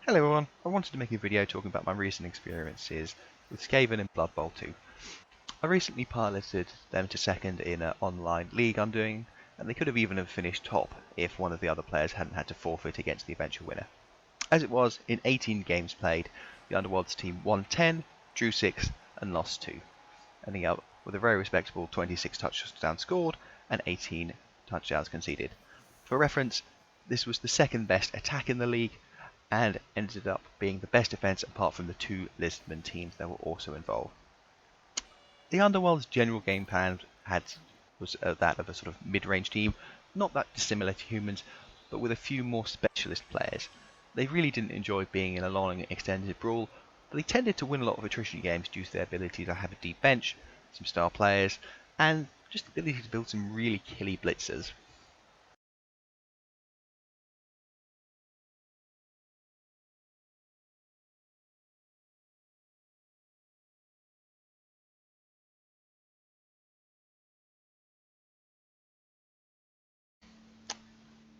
Hello everyone, I wanted to make a video talking about my recent experiences with Skaven in Blood Bowl 2. I recently piloted them to second in an online league I'm doing, and they could have even finished top if one of the other players hadn't had to forfeit against the eventual winner. As it was, in 18 games played, the Underworld's team won 10, drew 6 and lost 2, ending up with a very respectable 26 touchdowns scored and 18 touchdowns conceded. For reference, this was the second best attack in the league, and ended up being the best defense apart from the two Lineman teams that were also involved. The Underworld's general game plan was that of a sort of mid-range team, not that dissimilar to humans, but with a few more specialist players. They really didn't enjoy being in a long extended brawl, but they tended to win a lot of attrition games due to their ability to have a deep bench, some star players, and just the ability to build some really killy blitzers.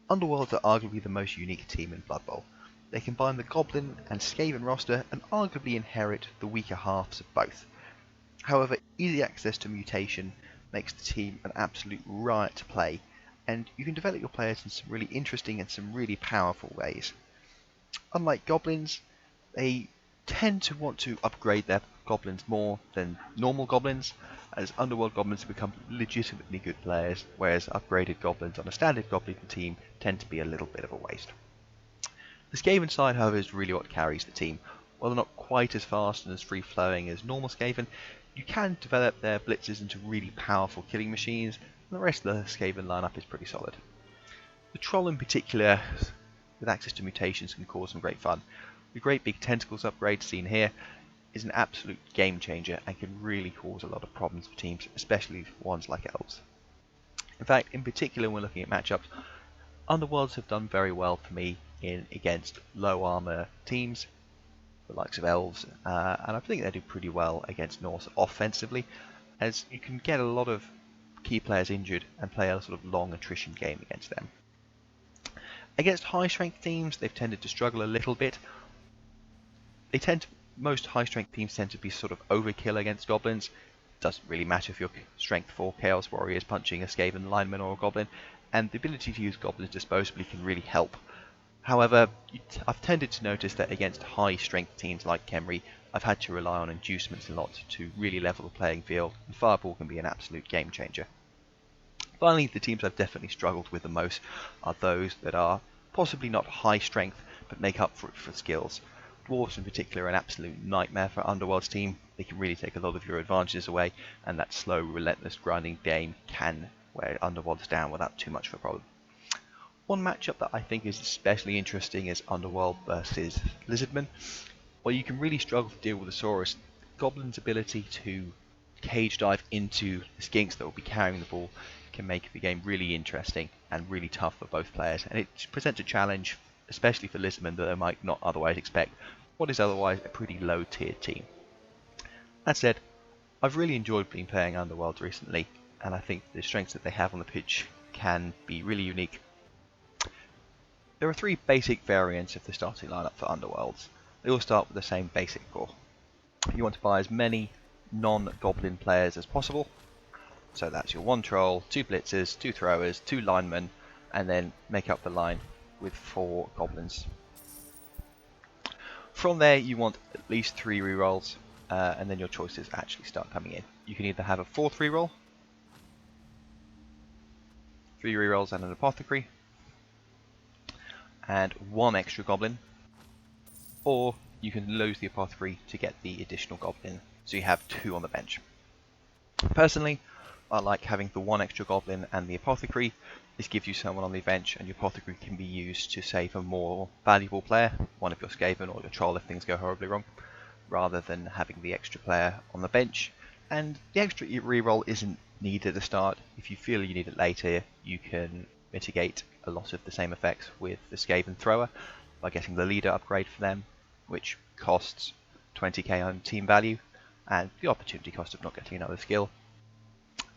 Underworld are arguably the most unique team in Blood Bowl. They combine the Goblin and Skaven roster and arguably inherit the weaker halves of both. However, easy access to mutation makes the team an absolute riot to play, and you can develop your players in some really interesting and some really powerful ways. Unlike Goblins, they tend to want to upgrade their Goblins more than normal Goblins, as Underworld Goblins have become legitimately good players, whereas upgraded Goblins on a standard Goblin team tend to be a little bit of a waste. The Skaven side, however, is really what carries the team. While they're not quite as fast and as free-flowing as normal Skaven, you can develop their blitzers into really powerful killing machines, and the rest of the Skaven lineup is pretty solid. The Troll in particular, with access to mutations, can cause some great fun. The great big tentacles upgrade seen here is an absolute game changer and can really cause a lot of problems for teams, especially ones like Elves. In fact, in particular when looking at matchups, Underworlds have done very well for me against low armor teams, the likes of Elves, and I think they do pretty well against Norse offensively, as you can get a lot of key players injured and play a sort of long attrition game against them. Against high strength teams, they've tended to struggle a little bit. Most high strength teams tend to be sort of overkill against Goblins. Doesn't really matter if you're strength 4 Chaos Warriors punching a Skaven Lineman or a Goblin, and the ability to use Goblins disposably can really help. However, I've tended to notice that against high strength teams like Khemri, I've had to rely on inducements a lot to really level the playing field, and Fireball can be an absolute game changer. Finally, the teams I've definitely struggled with the most are those that are possibly not high strength, but make up for it for skills. Dwarves in particular are an absolute nightmare for Underworld's team. They can really take a lot of your advantages away, and that slow, relentless grinding game can wear Underworld's down without too much of a problem. One matchup that I think is especially interesting is Underworld versus Lizardman, where you can really struggle to deal with the Saurus. Goblin's ability to cage dive into the skinks that will be carrying the ball can make the game really interesting and really tough for both players, and it presents a challenge, especially for Lizardman, that they might not otherwise expect what is otherwise a pretty low tier team. That said, I've really enjoyed playing Underworld recently, and I think the strengths that they have on the pitch can be really unique. There are 3 basic variants of the starting lineup for Underworlds. They all start with the same basic core. You want to buy as many non-Goblin players as possible, so that's your 1 Troll, 2 Blitzers, 2 Throwers, 2 Linemen, and then make up the line with 4 Goblins. From there you want at least 3 rerolls, and then your choices actually start coming in. You can either have a 4th reroll, 3 rerolls and an Apothecary, and 1 extra Goblin, or you can lose the Apothecary to get the additional Goblin, so you have 2 on the bench. Personally, I like having the 1 extra Goblin and the Apothecary. This gives you someone on the bench, and your Apothecary can be used to save a more valuable player, one of your Skaven or your Troll if things go horribly wrong, rather than having the extra player on the bench. And the extra reroll isn't needed at the start. If you feel you need it later, you can mitigate a lot of the same effects with the Skaven Thrower by getting the leader upgrade for them, which costs 20k on team value, and the opportunity cost of not getting another skill.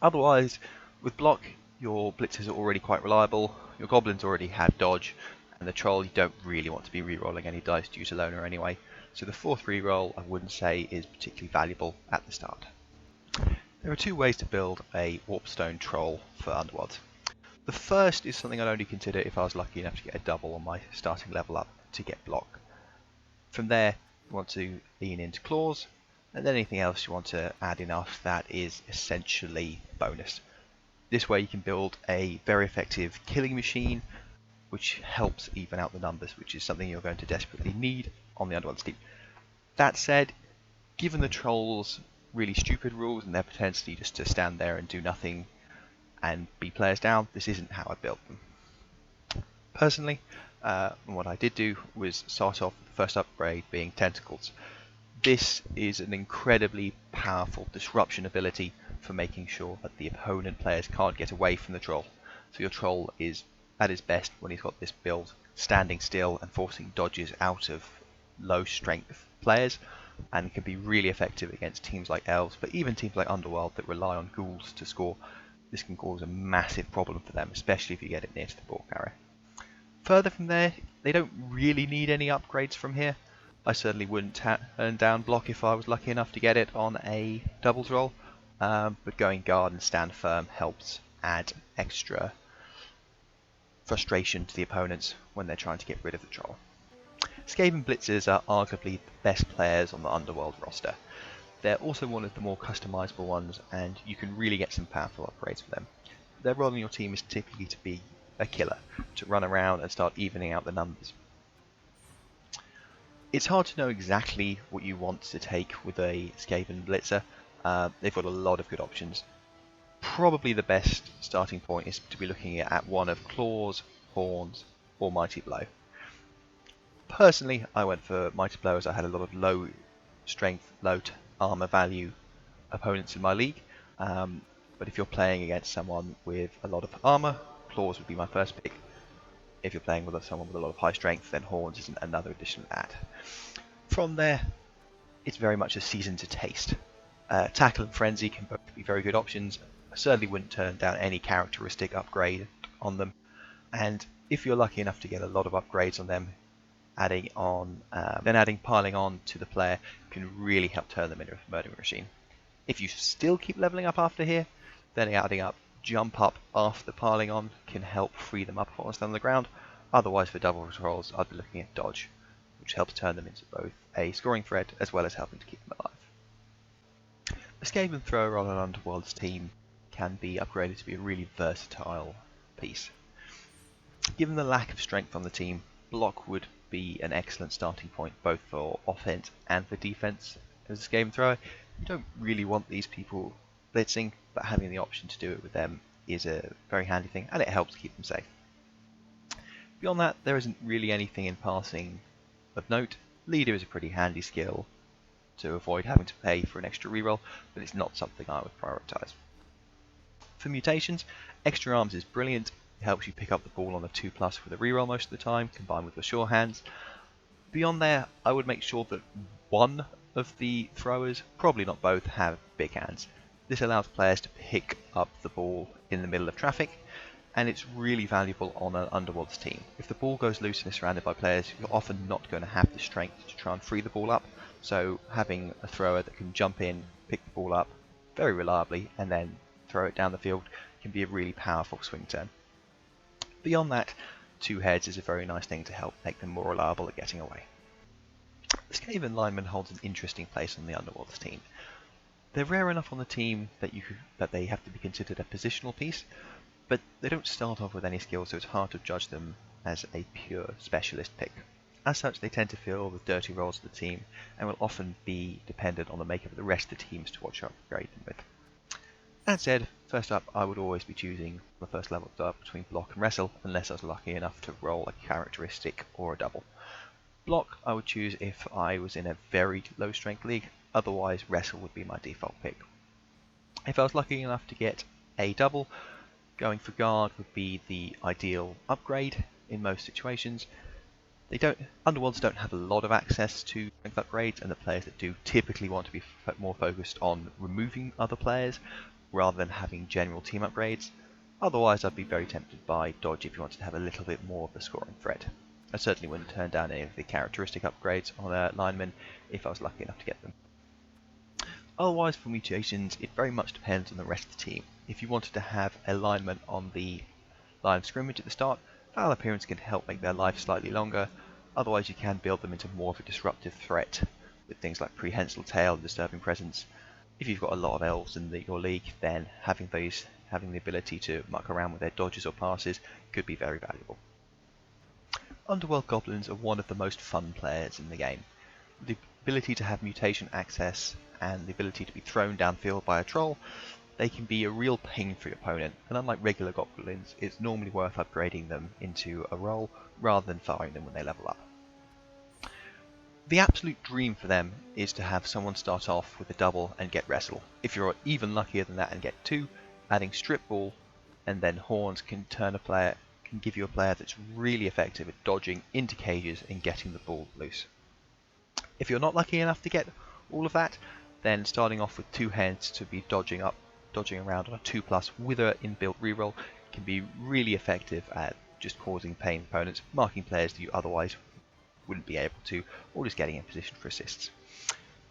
Otherwise, with block, your blitzers are already quite reliable, your goblins already have dodge, And the Troll, you don't really want to be re-rolling any dice due to Loner anyway, so the 4th re-roll I wouldn't say is particularly valuable at the start. There are 2 ways to build a Warpstone Troll for Underworld. The first is something I'd only consider if I was lucky enough to get a double on my starting level up to get block. From there, you want to lean into claws, and then anything else you want to add enough that is essentially bonus. This way you can build a very effective killing machine, which helps even out the numbers, which is something you're going to desperately need on the Underworld team. That said, given the Troll's really stupid rules and their propensity just to stand there and do nothing and be players down, this isn't how I built them. Personally, what I did do was start off with the first upgrade being Tentacles. This is an incredibly powerful disruption ability for making sure that the opponent players can't get away from the Troll. So your Troll is at his best when he's got this build, standing still and forcing dodges out of low strength players, and can be really effective against teams like Elves, but even teams like Underworld that rely on ghouls to score. This can cause a massive problem for them, especially if you get it near to the ball carrier. Further from there, they don't really need any upgrades from here. I certainly wouldn't turn down block if I was lucky enough to get it on a doubles roll, but going guard and stand firm helps add extra frustration to the opponents when they're trying to get rid of the Troll. Skaven Blitzers are arguably the best players on the Underworld roster. They're also one of the more customizable ones, and you can really get some powerful upgrades for them. Their role in your team is typically to be a killer, to run around and start evening out the numbers. It's hard to know exactly what you want to take with a Skaven Blitzer. They've got a lot of good options. Probably the best starting point is to be looking at one of Claws, Horns, or Mighty Blow. Personally, I went for Mighty Blow as I had a lot of low strength, low armor value opponents in my league. But if you're playing against someone with a lot of armor, Claws would be my first pick. If you're playing with someone with a lot of high strength, then Horns is another addition to that. From there, it's very much a season to taste. Tackle and Frenzy can both be very good options. I certainly wouldn't turn down any characteristic upgrade on them. And if you're lucky enough to get a lot of upgrades on them, adding piling on to the player can really help turn them into a murdering machine. If you still keep leveling up after here, then adding up jump up after the piling on can help free them up once they're on the ground. Otherwise, for double rolls, I'd be looking at dodge, which helps turn them into both a scoring threat as well as helping to keep them alive. The Skaven thrower on an Underworld's team can be upgraded to be a really versatile piece. Given the lack of strength on the team, block would be an excellent starting point both for offense and for defense. As a Skaven thrower, you don't really want these people blitzing, but having the option to do it with them is a very handy thing, and it helps keep them safe. Beyond that, there isn't really anything in passing of note. Leader is a pretty handy skill to avoid having to pay for an extra reroll, but it's not something I would prioritise. For mutations, Extra Arms is brilliant. It helps you pick up the ball on a 2+ with a reroll most of the time, combined with your sure hands. Beyond there, I would make sure that one of the throwers, probably not both, have big hands. This allows players to pick up the ball in the middle of traffic, and it's really valuable on an Underworld's team. If the ball goes loose and is surrounded by players, you're often not going to have the strength to try and free the ball up, so having a thrower that can jump in, pick the ball up very reliably, and then throw it down the field can be a really powerful swing turn. Beyond that, 2 heads is a very nice thing to help make them more reliable at getting away. The Skaven Lineman holds an interesting place on the Underworld's team. They're rare enough on the team that they have to be considered a positional piece, but they don't start off with any skills, so it's hard to judge them as a pure specialist pick. As such, they tend to fill the dirty roles of the team, and will often be dependent on the makeup of the rest of the teams to watch upgrade them with. That said, first up, I would always be choosing the first level up between block and wrestle, unless I was lucky enough to roll a characteristic or a double. Block I would choose if I was in a very low strength league, otherwise wrestle would be my default pick. If I was lucky enough to get a double, going for guard would be the ideal upgrade in most situations. Underworlds don't have a lot of access to strength upgrades, and the players that do typically want to be more focused on removing other players rather than having general team upgrades. Otherwise, I'd be very tempted by dodge if you wanted to have a little bit more of the scoring threat. I certainly wouldn't turn down any of the characteristic upgrades on a Lineman if I was lucky enough to get them. Otherwise, for mutations, it very much depends on the rest of the team. If you wanted to have a Lineman on the line of scrimmage at the start, foul appearance can help make their life slightly longer. Otherwise, you can build them into more of a disruptive threat with things like Prehensile Tail and Disturbing Presence. If you've got a lot of elves in your league, then having the ability to muck around with their dodges or passes could be very valuable. Underworld Goblins are one of the most fun players in the game. The ability to have mutation access and the ability to be thrown downfield by a troll, they can be a real pain for your opponent, and unlike regular goblins, it's normally worth upgrading them into a role rather than firing them when they level up. The absolute dream for them is to have someone start off with a double and get wrestle. If you're even luckier than that and get 2, adding strip ball and then horns can give you a player that's really effective at dodging into cages and getting the ball loose. If you're not lucky enough to get all of that, then starting off with 2 heads to be dodging around on a 2+ with an inbuilt reroll can be really effective at just causing pain to opponents, marking players that you otherwise wouldn't be able to, or just getting in position for assists.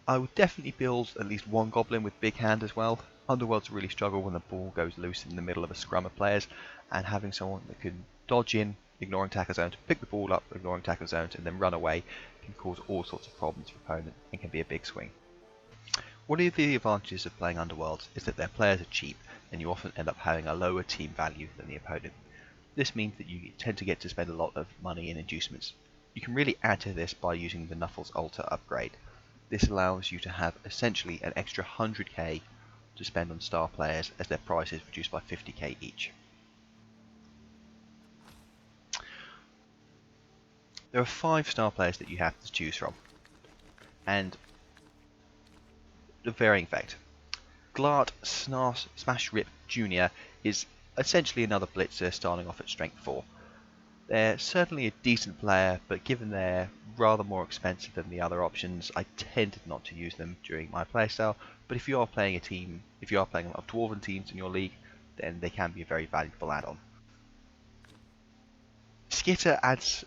I would definitely build at least 1 goblin with big hand as well. Underworlds really struggle when the ball goes loose in the middle of a scrum of players, and having someone that can dodge in, ignoring tackle zones, pick the ball up, ignoring tackle zones, and then run away can cause all sorts of problems for opponents and can be a big swing. One of the advantages of playing Underworlds is that their players are cheap, and you often end up having a lower team value than the opponent. This means that you tend to get to spend a lot of money in inducements. You can really add to this by using the Nuffles Altar upgrade. This allows you to have essentially an extra 100k to spend on star players as their price is reduced by 50k each. There are 5 star players that you have to choose from, and the varying effect. Glart Smash Rip Jr. is essentially another Blitzer starting off at strength 4. They're certainly a decent player, but given they're rather more expensive than the other options, I tended not to use them during my playstyle. But if you are playing a lot of Dwarven teams in your league, then they can be a very valuable add-on. Skitter adds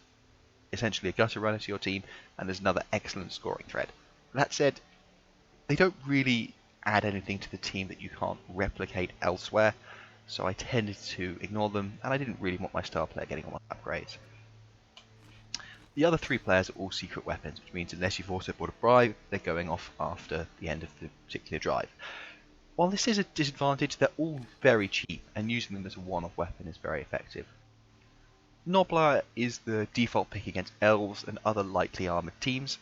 essentially a gutter runner to your team, and there's another excellent scoring threat. That said, they don't really add anything to the team that you can't replicate elsewhere, so I tended to ignore them, and I didn't really want my star player getting all my upgrades. The other 3 players are all secret weapons, which means unless you've also bought a bribe, they're going off after the end of the particular drive. While this is a disadvantage, they're all very cheap, and using them as a one-off weapon is very effective. Nobbler is the default pick against elves and other lightly armoured teams.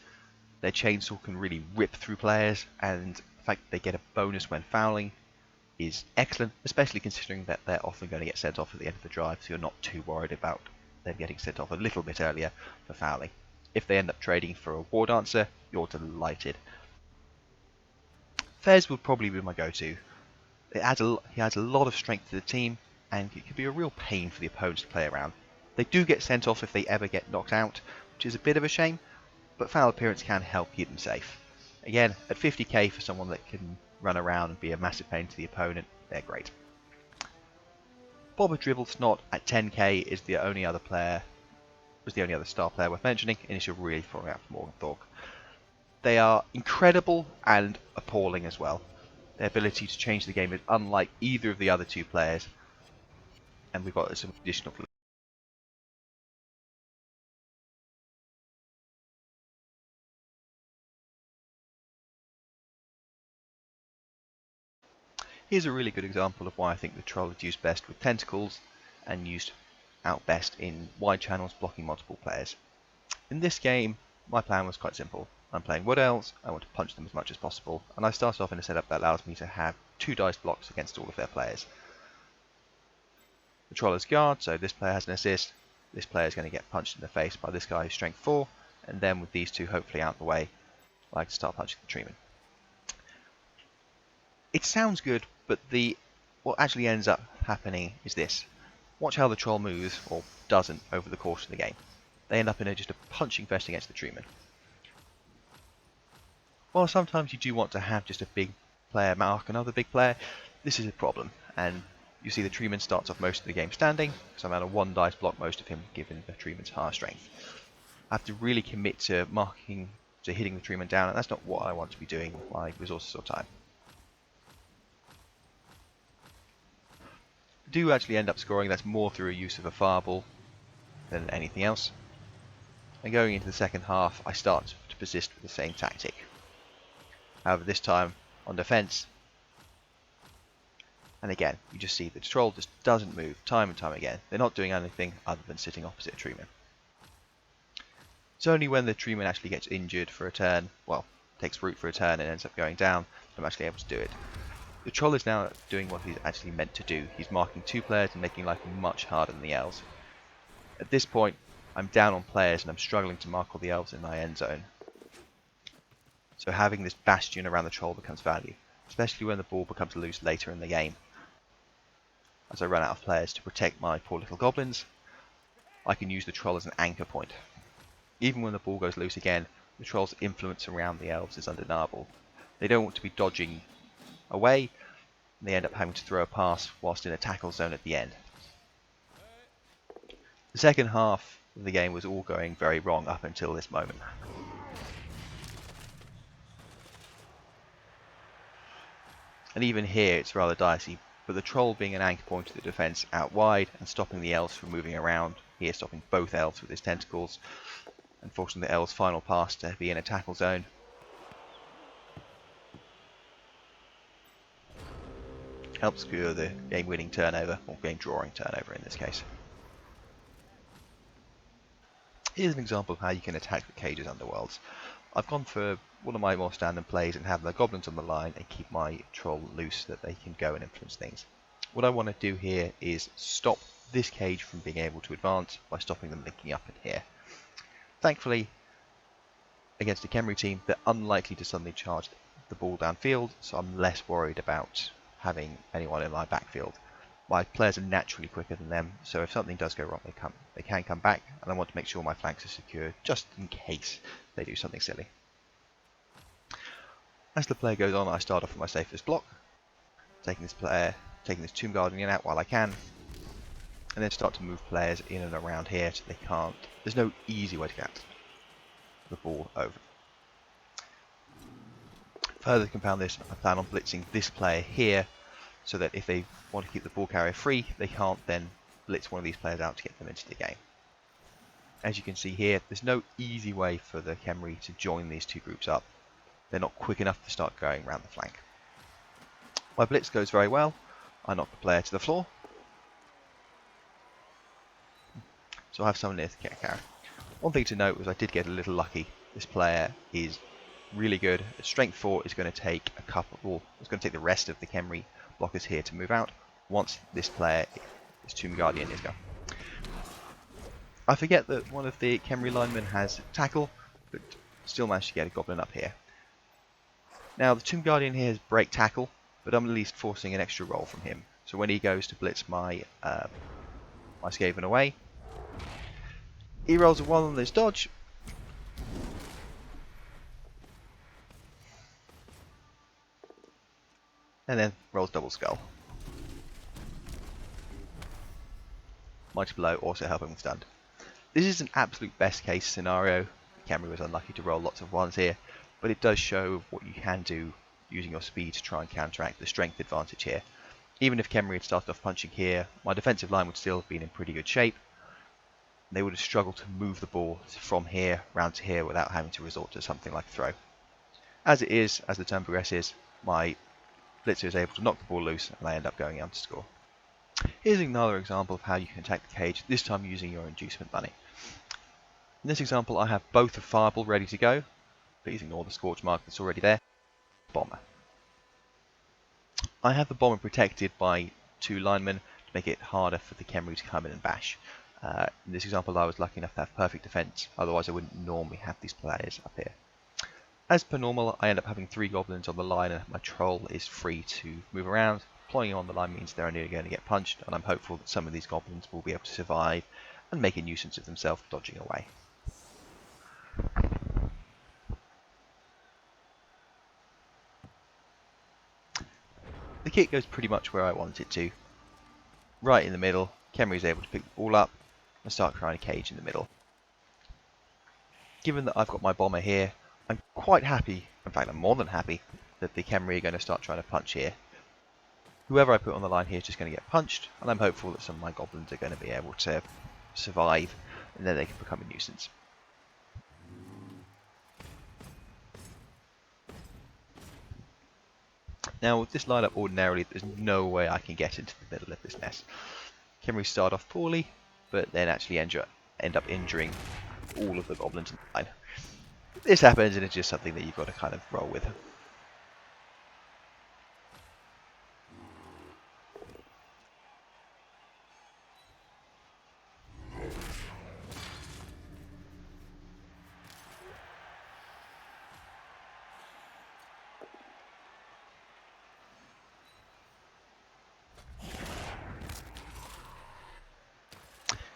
Their chainsaw can really rip through players, and the fact that they get a bonus when fouling is excellent, especially considering that they're often going to get sent off at the end of the drive, so you're not too worried about them getting sent off a little bit earlier for fouling. If they end up trading for a War Dancer, you're delighted. Fez would probably be my go-to. He adds a lot of strength to the team, and it can be a real pain for the opponents to play around. They do get sent off if they ever get knocked out, which is a bit of a shame, but foul appearance can help keep them safe. Again, at 50k for someone that can run around and be a massive pain to the opponent, they're great. Bobber Dribblesnot at 10k is the only other star player worth mentioning, and you're really falling out for Morgan Thorpe. They are incredible and appalling as well. Their ability to change the game is unlike either of the other 2 players, and we've got some additional. Here's a really good example of why I think the Troll is used best with tentacles and used out best in wide channels blocking multiple players. In this game, my plan was quite simple. I'm playing Wood Elves, I want to punch them as much as possible, and I started off in a setup that allows me to have 2 dice blocks against all of their players. The Troll is guard, so this player has an assist, this player is going to get punched in the face by this guy who's strength 4, and then with these 2 hopefully out of the way, I like to start punching the treeman. It sounds good, but what actually ends up happening is this. Watch how the Troll moves, or doesn't, over the course of the game. They end up in just a punching fest against the treeman. While sometimes you do want to have just a big player mark another big player, this is a problem, and you see the treeman starts off most of the game standing, so I'm at a 1 dice block most of him given the treeman's higher strength. I have to really commit to hitting the treeman down, and that's not what I want to be doing with my resources or time. I do actually end up scoring. That's more through a use of a fireball than anything else. And going into the second half, I start to persist with the same tactic. However, this time on defense, and again, you just see the troll just doesn't move time and time again. They're not doing anything other than sitting opposite a treeman. It's only when the treeman actually gets injured for a turn, well, takes root for a turn and ends up going down, that I'm actually able to do it. The troll is now doing what he's actually meant to do. He's marking 2 players and making life much harder than the elves. At this point, I'm down on players and I'm struggling to mark all the elves in my end zone. So having this bastion around the troll becomes value, especially when the ball becomes loose later in the game. As I run out of players to protect my poor little goblins, I can use the troll as an anchor point. Even when the ball goes loose again, the troll's influence around the elves is undeniable. They don't want to be dodging away, and they end up having to throw a pass whilst in a tackle zone at the end. The second half of the game was all going very wrong up until this moment. And even here it's rather dicey, but the troll being an anchor point to the defence out wide and stopping the elves from moving around, here stopping both elves with his tentacles, and forcing the elves' final pass to be in a tackle zone. Helps secure the game-winning turnover, or game-drawing turnover in this case. Here's an example of how you can attack the cages Underworlds. I've gone for one of my more standard plays and have the goblins on the line and keep my troll loose so that they can go and influence things. What I want to do here is stop this cage from being able to advance by stopping them linking up in here. Thankfully, against a Khemri team, they're unlikely to suddenly charge the ball downfield, so I'm less worried about having anyone in my backfield. My players are naturally quicker than them, so if something does go wrong, they can come back, and I want to make sure my flanks are secure just in case they do something silly. As the play goes on, I start off with my safest block, taking this Tomb Guardian out while I can, and then start to move players in and around here so they can't. There's no easy way to get the ball over. Further to compound this, I plan on blitzing this player here, so that if they want to keep the ball carrier free, they can't then blitz one of these players out to get them into the game. As you can see here, there's no easy way for the Khemri to join these two groups up. They're not quick enough to start going around the flank. My blitz goes very well. I knock the player to the floor. So I have someone near to get a carry. One thing to note was I did get a little lucky. This player is really good. Strength 4 is going to take it's going to take the rest of the Khemri blockers here to move out once this Tomb Guardian is gone. I forget that one of the Khemri linemen has tackle, but still managed to get a goblin up here. Now the Tomb Guardian here has break tackle, but I'm at least forcing an extra roll from him. So when he goes to blitz my Skaven away, he rolls a 1 on this dodge. And then rolls double skull. Mighty Blow also helping with stunned. This is an absolute best case scenario. Khemri was unlucky to roll lots of 1s here, but it does show what you can do using your speed to try and counteract the strength advantage here. Even if Khemri had started off punching here, my defensive line would still have been in pretty good shape. They would have struggled to move the ball from here round to here without having to resort to something like a throw. As it is, as the turn progresses, my Blitzer is able to knock the ball loose and I end up going on to score. Here's another example of how you can attack the cage, this time using your inducement money. In this example I have both a fireball ready to go. Please ignore the scorch mark that's already there. Bomber. I have the bomber protected by 2 linemen to make it harder for the Khemri to come in and bash. In this example I was lucky enough to have perfect defense, otherwise I wouldn't normally have these players up here. As per normal, I end up having 3 goblins on the line and my troll is free to move around. Deploying on the line means they're only going to get punched, and I'm hopeful that some of these goblins will be able to survive and make a nuisance of themselves dodging away. The kit goes pretty much where I want it to. Right in the middle, Khemri is able to pick the ball up and start trying to cage in the middle. Given that I've got my bomber here, I'm quite happy, in fact I'm more than happy, that the Khemri are going to start trying to punch here. Whoever I put on the line here is just going to get punched, and I'm hopeful that some of my goblins are going to be able to survive, and then they can become a nuisance. Now with this lineup ordinarily, there's no way I can get into the middle of this mess. Khemri start off poorly, but then actually end up injuring all of the goblins in the line. This happens, and it's just something that you've got to kind of roll with.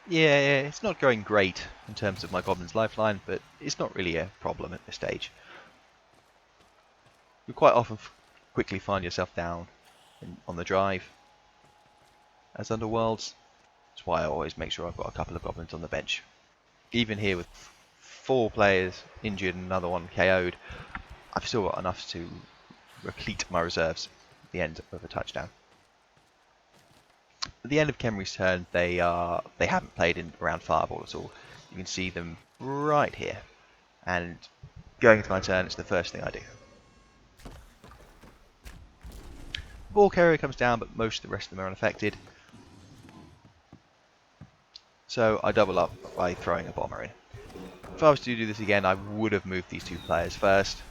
Yeah, it's not going great in terms of my goblin's lifeline, but it's not really a problem at this stage. You quite often quickly find yourself down on the drive as Underworlds. That's why I always make sure I've got a couple of goblins on the bench. Even here with 4 players injured and another one KO'd, I've still got enough to replete my reserves at the end of a touchdown. At the end of Khemri's turn, they haven't played in around Fireball at all. You can see them right here, and going into my turn, it's the first thing I do. Ball carrier comes down, but most of the rest of them are unaffected. So I double up by throwing a bomber in. If I was to do this again, I would have moved these 2 players first.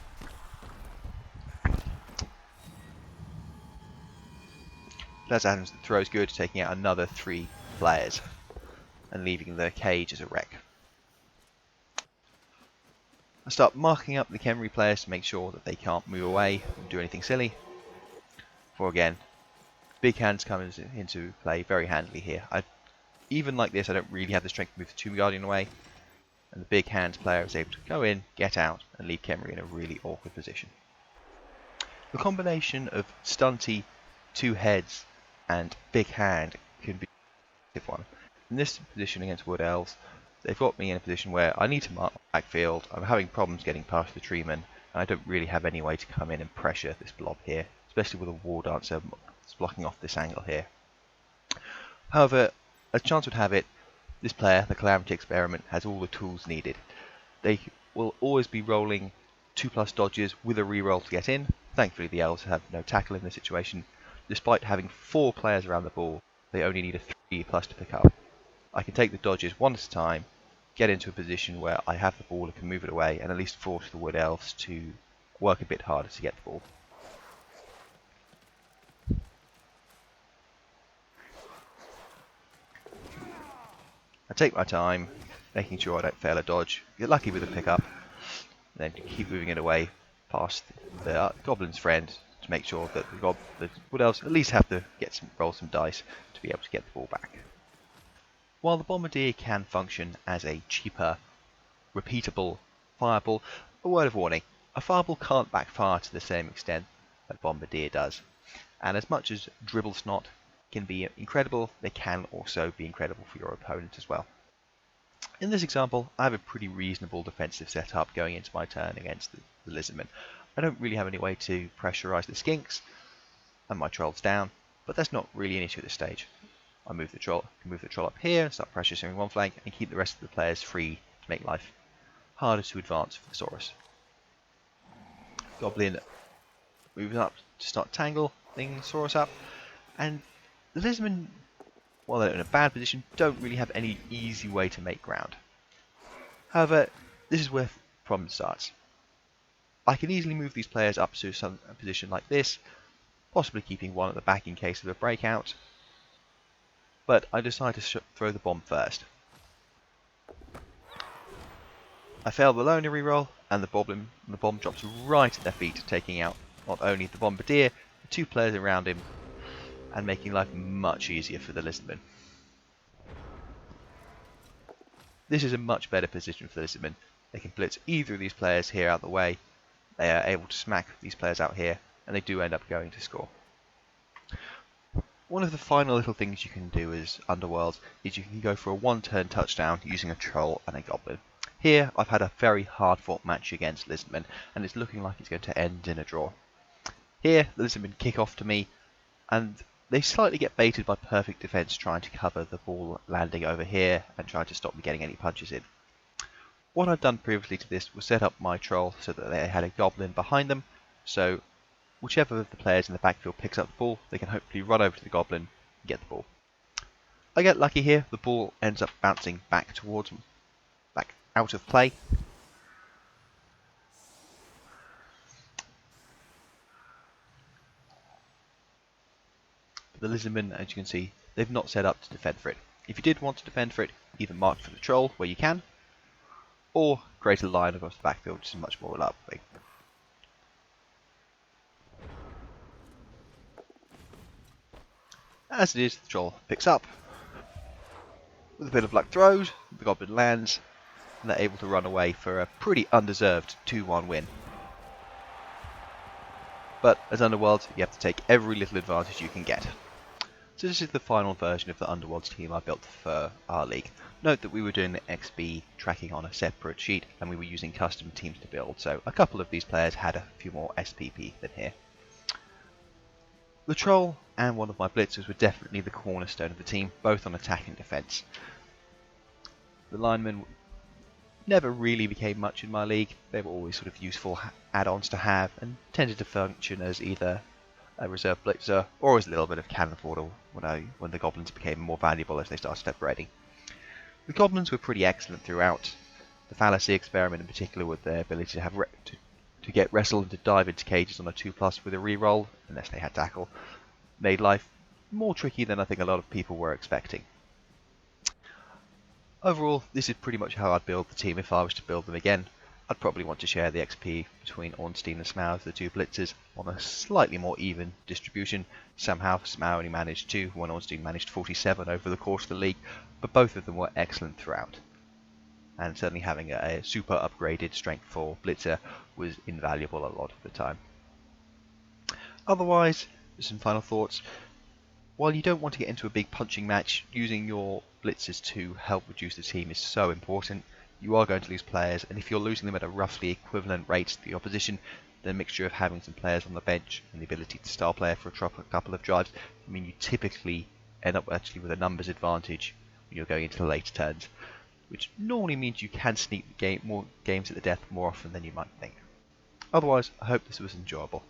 As Adams, the throw is good, taking out another 3 players and leaving the cage as a wreck. I start marking up the Khemri players to make sure that they can't move away and do anything silly. For again, big hands come into play very handily here. Even like this, I don't really have the strength to move the 2 Guardian away, and the big hands player is able to go in, get out, and leave Khemri in a really awkward position. The combination of stunty, 2 heads, and big hand can be a good one. In this position against Wood Elves, they've got me in a position where I need to mark my backfield. I'm having problems getting past the treeman, and I don't really have any way to come in and pressure this blob here, especially with a War Dancer blocking off this angle here. However, as chance would have it, this player, the Calamity Experiment, has all the tools needed. They will always be rolling 2+ dodges with a reroll to get in. Thankfully the Elves have no tackle in this situation. Despite having 4 players around the ball, they only need a 3+ to pick up. I can take the dodges one at a time, get into a position where I have the ball and can move it away, and at least force the Wood Elves to work a bit harder to get the ball. I take my time, making sure I don't fail a dodge, get lucky with a pickup, and then keep moving it away past the Goblin's friend to make sure that the Wood Elves at least have to roll some dice to be able to get the ball back. While the Bombardier can function as a cheaper, repeatable fireball, a word of warning, a fireball can't backfire to the same extent that Bombardier does. And as much as Dribble Snot can be incredible, they can also be incredible for your opponent as well. In this example, I have a pretty reasonable defensive setup going into my turn against the Lizardman. I don't really have any way to pressurise the Skinks, and my Troll's down, but that's not really an issue at this stage. I move the troll up here, start pressuring one flank, and keep the rest of the players free to make life harder to advance for the Saurus. Goblin moves up to start tangling Saurus up, and the Lizardmen, while they're in a bad position, don't really have any easy way to make ground. However, this is where the problem starts. I can easily move these players up to a position like this, possibly keeping one at the back in case of a breakout, but I decide to throw the bomb first. I fail the loner reroll, and the bomb drops right at their feet, taking out not only the Bombardier, but 2 players around him, and making life much easier for the Lizardmen. This is a much better position for the Lizardmen. They can blitz either of these players here out of the way, they are able to smack these players out here, and they do end up going to score. One of the final little things you can do as Underworlds is you can go for a 1-turn touchdown using a Troll and a Goblin. Here I've had a very hard fought match against Lineman, and it's looking like it's going to end in a draw. Here the Lineman kick off to me, and they slightly get baited by perfect defence trying to cover the ball landing over here and trying to stop me getting any punches in. What I've done previously to this was set up my troll so that they had a goblin behind them, so whichever of the players in the backfield picks up the ball, they can hopefully run over to the goblin and get the ball. I get lucky here, the ball ends up bouncing back towards me, back out of play. The Lineman, as you can see, they've not set up to defend for it. If you did want to defend for it, either mark for the troll where you can, or create a line across the backfield, which is a much more reliable thing. As it is, the troll picks up. With a bit of luck throws, the goblin lands, and they're able to run away for a pretty undeserved 2-1 win. But as Underworld, you have to take every little advantage you can get. So this is the final version of the Underworld's team I built for our league. Note that we were doing the XP tracking on a separate sheet, and we were using custom teams to build, so a couple of these players had a few more SPP than here. The Troll and one of my Blitzers were definitely the cornerstone of the team, both on attack and defence. The Lineman never really became much in my league. They were always sort of useful add-ons to have, and tended to function as either a reserve Blitzer or as a little bit of cannon fodder when the Goblins became more valuable as they started upgrading. The Goblins were pretty excellent throughout. The Fallacy experiment in particular, with their ability to have to get wrestled and to dive into cages on a 2+ with a reroll, unless they had tackle, made life more tricky than I think a lot of people were expecting. Overall, this is pretty much how I'd build the team if I was to build them again. I'd probably want to share the XP between Ornstein and Smaug, the two Blitzers, on a slightly more even distribution. Somehow Smaug only managed 2, when Ornstein managed 47 over the course of the league, but both of them were excellent throughout. And certainly having a super upgraded strength 4 Blitzer was invaluable a lot of the time. Otherwise, some final thoughts. While you don't want to get into a big punching match, using your Blitzers to help reduce the team is so important. You are going to lose players, and if you're losing them at a roughly equivalent rate to the opposition, the mixture of having some players on the bench and the ability to star player for a couple of drives, I mean, you typically end up actually with a numbers advantage when you're going into the later turns, which normally means you can sneak more games at the death more often than you might think. Otherwise, I hope this was enjoyable.